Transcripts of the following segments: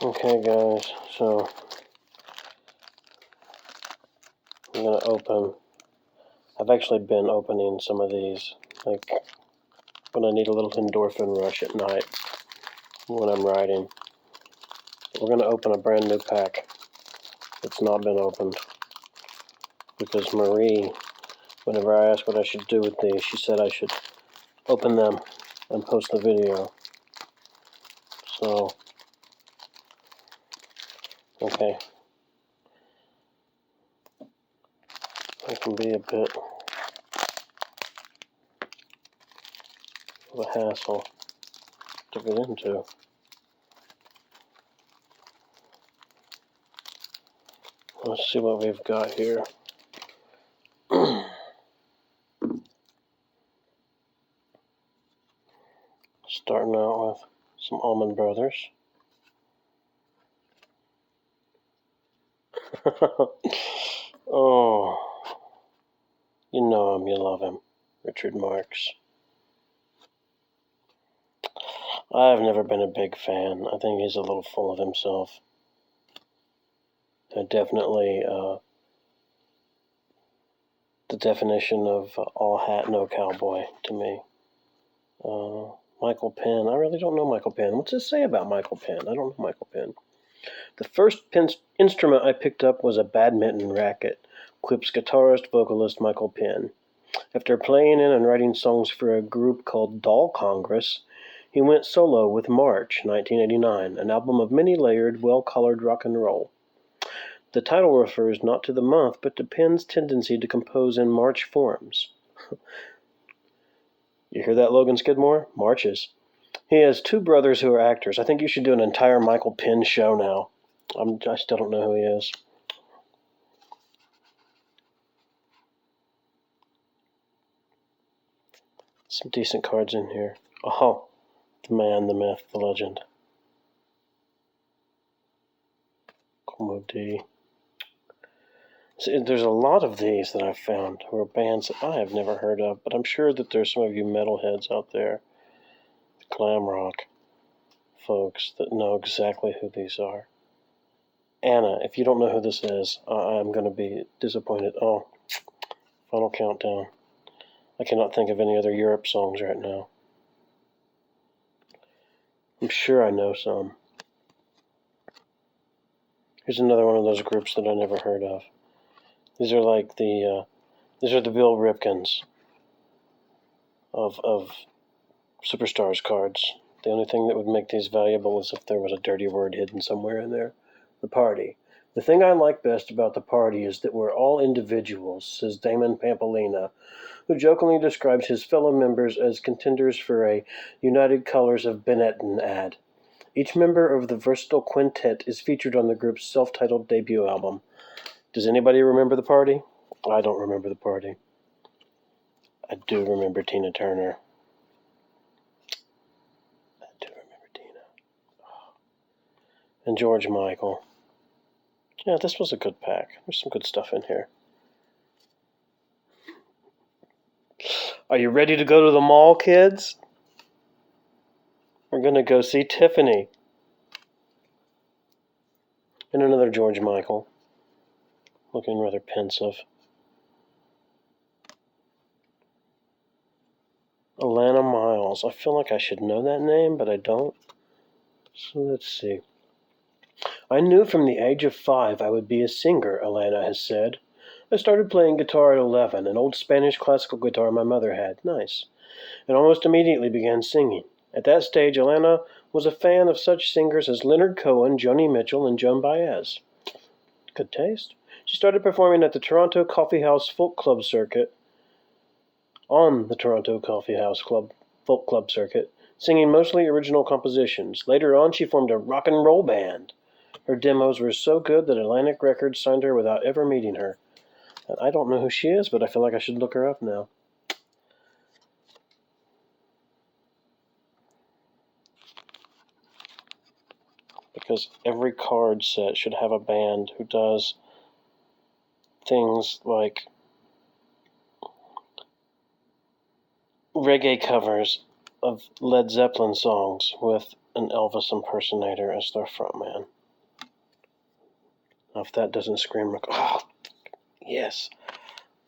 Okay guys, so I'm going to open, I've actually been opening some of these, like when I need a little endorphin rush at night when I'm writing. We're going to open a brand new pack that's not been opened, because Marie, whenever I asked what I should do with these, she said I should open them and post the video. So, okay. That can be a bit of a hassle to get into. Let's see what we've got here. Starting out with some Almond Brothers. Oh, you know him, you love him. Richard Marx. I've never been a big fan. I think he's a little full of himself. Definitely the definition of all hat, no cowboy to me. Michael Penn. I really don't know Michael Penn. What's it say about Michael Penn? I don't know Michael Penn. The first instrument I picked up was a badminton racket, quips guitarist, vocalist Michael Penn. After playing in and writing songs for a group called Doll Congress, he went solo with March, 1989, an album of many layered, well-colored rock and roll. The title refers not to the month, but to Penn's tendency to compose in March forms. You hear that, Logan Skidmore? Marches. He has two brothers who are actors. I think you should do an entire Michael Penn show now. I still don't know who he is. Some decent cards in here. Oh, the man, the myth, the legend. Como D. See, there's a lot of these that I've found who are bands that I have never heard of, but I'm sure that there's some of you metalheads out there, the glam rock folks, that know exactly who these are. Anna, if you don't know who this is, I'm going to be disappointed. Oh, Final Countdown. I cannot think of any other Europe songs right now. I'm sure I know some. Here's another one of those groups that I never heard of. These are like these are the Bill Ripkins of SuperStar's cards. The only thing that would make these valuable is if there was a dirty word hidden somewhere in there. The Party. The thing I like best about the Party is that we're all individuals, says Damon Pampolina, who jokingly describes his fellow members as contenders for a United Colors of Benetton ad. Each member of the versatile quintet is featured on the group's self-titled debut album. Does anybody remember the Party? I don't remember the Party. I do remember Tina Turner. I do remember Tina. And George Michael. Yeah, this was a good pack. There's some good stuff in here. Are you ready to go to the mall, kids? We're going to go see Tiffany. And another George Michael. Looking rather pensive. Alana Miles. I feel like I should know that name, but I don't. So let's see. I knew from the age of 5 I would be a singer, Alana has said. I started playing guitar at 11, an old Spanish classical guitar my mother had. Nice. And almost immediately began singing. At that stage, Alana was a fan of such singers as Leonard Cohen, Joni Mitchell, and Joan Baez. Good taste. She started performing at the Toronto Coffee House Folk Club circuit, on the Toronto Coffee House Folk Club circuit, singing mostly original compositions. Later on, she formed a rock and roll band. Her demos were so good that Atlantic Records signed her without ever meeting her. And I don't know who she is, but I feel like I should look her up now. Because every card set should have a band who does things like reggae covers of Led Zeppelin songs with an Elvis impersonator as their frontman. Now, if that doesn't scream, oh, yes.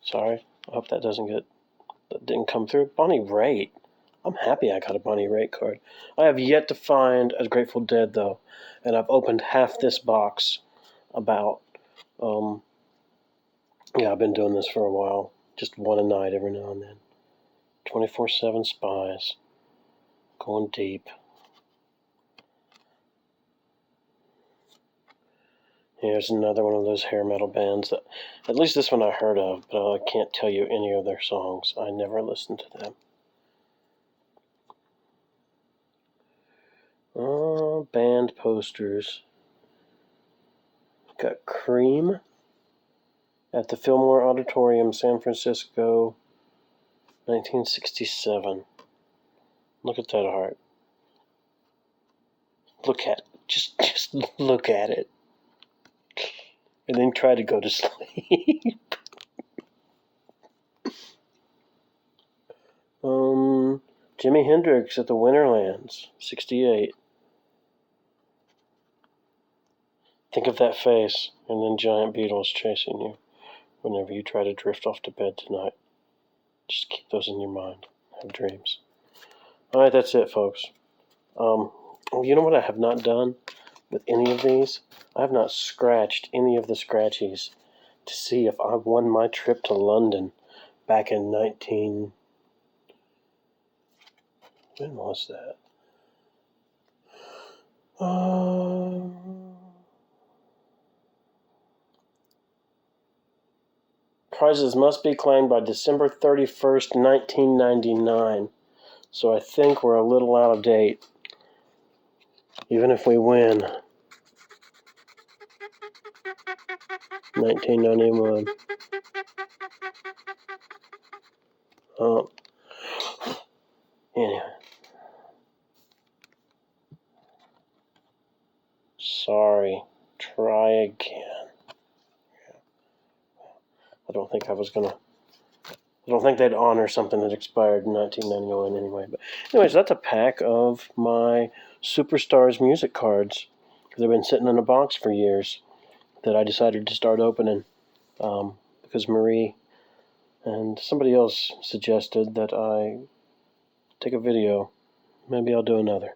Sorry. I hope that didn't come through. Bonnie Raitt. I'm happy I got a Bonnie Raitt card. I have yet to find a Grateful Dead, though, and I've opened half this box about. Yeah, I've been doing this for a while. Just one a night every now and then. 24/7 Spies. Going deep. Here's another one of those hair metal bands that, at least this one I heard of, but I can't tell you any of their songs. I never listened to them. Band posters. Got Cream at the Fillmore Auditorium, San Francisco, 1967. Look at that art. Look at it. Just look at it. And then try to go to sleep. Jimi Hendrix at the Winterlands, 68. Think of that face, and then giant beetles chasing you whenever you try to drift off to bed tonight. Just keep those in your mind. Have dreams. Alright, that's it, folks. You know what I have not done with any of these? I have not scratched any of the scratchies to see if I won my trip to London back in when was that? Prizes must be claimed by December 31st, 1999. So I think we're a little out of date. Even if we win. 1991. Anyway. Sorry. Try again. I don't think they'd honor something that expired in 1991 anyway. But anyways, that's a pack of my SuperStar's music cards. They've been sitting in a box for years that I decided to start opening because Marie and somebody else suggested that I take a video. Maybe I'll do another.